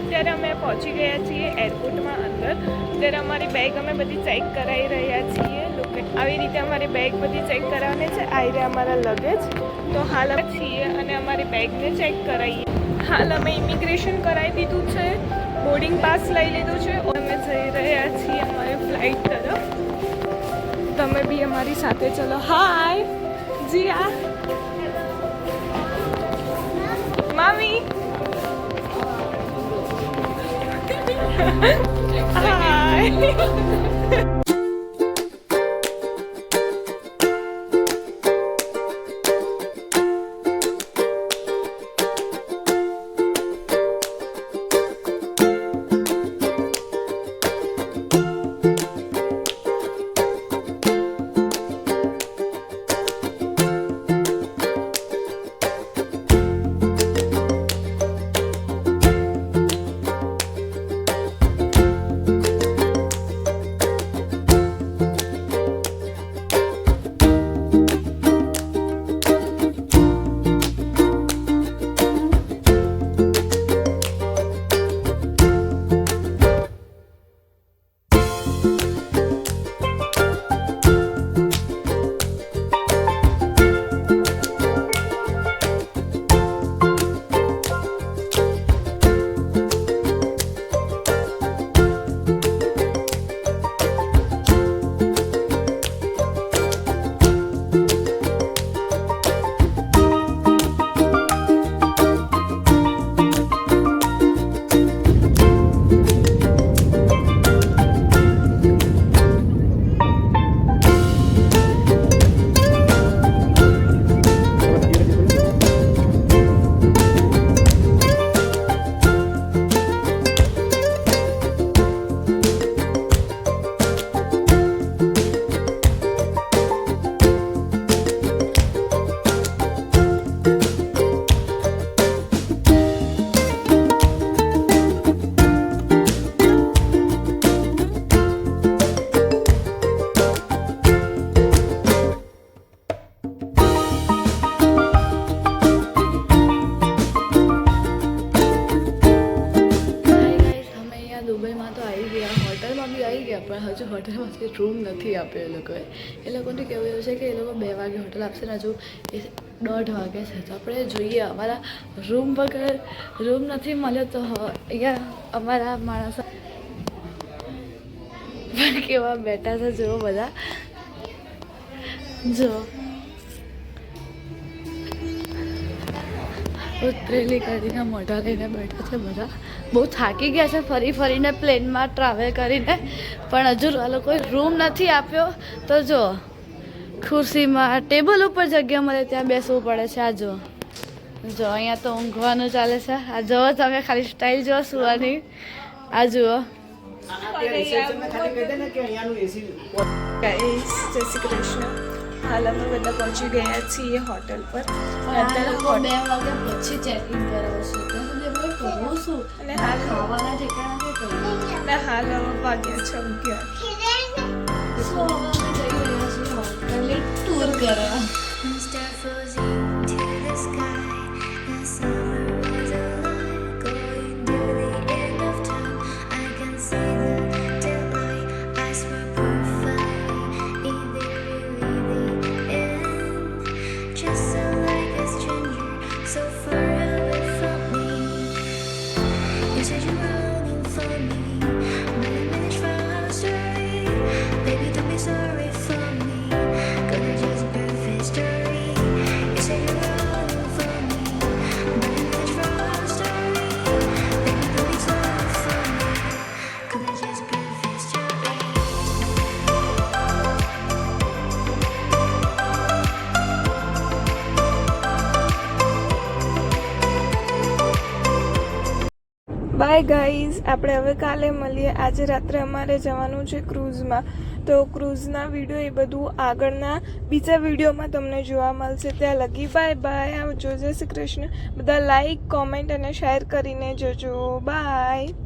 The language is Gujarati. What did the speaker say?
અત્યારે અમે પહોંચી ગયા છીએ એરપોર્ટમાં અંદર. ત્યારે અમારી બેગ અમે બધી ચેક કરાવી રહ્યા છીએ. આવી રીતે અમારી બેગ બધી ચેક કરાવવાની છે. આ રીતે અમારા લગેજ તો હાલ અમે છીએ અને અમારી બેગને ચેક કરાવીએ. હાલ અમે ઇમિગ્રેશન કરાવી દીધું છે, બોર્ડિંગ પાસ લઈ લીધું છે. અમે જઈ રહ્યા છીએ અમારી ફ્લાઇટ તરફ. તમે બી અમારી સાથે ચલો. હાય જીયા, મામી, હાય. પણ હજુ હોટલમાંથી રૂમ નથી આપ્યો એ લોકોને કહેવું એવું છે કે એ લોકો 2 વાગે હોટલ આપશે ને હજુ 1:30 વાગે છે. તો આપણે જોઈએ. અમારા રૂમ વગર રૂમ નથી મળ્યો તો અહીંયા અમારા માણસો કેવા બેઠા છે જુઓ બધા. જો ઉતરેલી ગાડીના મોઢા લઈને બેઠા છે બધા. બહુ થાકી ગયા છે ફરી ફરીને પ્લેનમાં ટ્રાવેલ કરીને, પણ હજુ આ લોકોએ રૂમ નથી આપ્યો. તો જો ખુરશીમાં ટેબલ ઉપર જગ્યા મળે ત્યાં બેસવું પડે છે. આ જો અહીંયા તો ઊંઘવાનું ચાલે છે. આ જુઓ તમે ખાલી સ્ટાઇલ જુઓ સુવાની. આ જુઓ જય શ્રી કૃષ્ણ. હાલ અમે બધા પહોંચી ગયા છીએ હોટલ પર. અત્યારે 2 વાગ્યા પછી ચેકિંગ કરાવશે ત્યાં સુધી આપણે કરવું શું અને હાલ ખાવાના ઠેકાણા છે અને હાલ વાગ્યા છે 11. સો અમે જઈ રહ્યા છીએ હોટલે ટૂર કરવા. બાય ગાઈઝ, આપણે હવે કાલે મળીએ. આજે રાત્રે અમારે જવાનું છે ક્રૂઝમાં. તો ક્રૂઝના વિડીયો એ બધું આગળના બીજા વિડીયોમાં તમને જોવા મળશે. ત્યાં લગી બાય બાય. આવજો. જય શ્રી કૃષ્ણ. બધા લાઈક, કોમેન્ટ અને શેર કરીને જજો. બાય.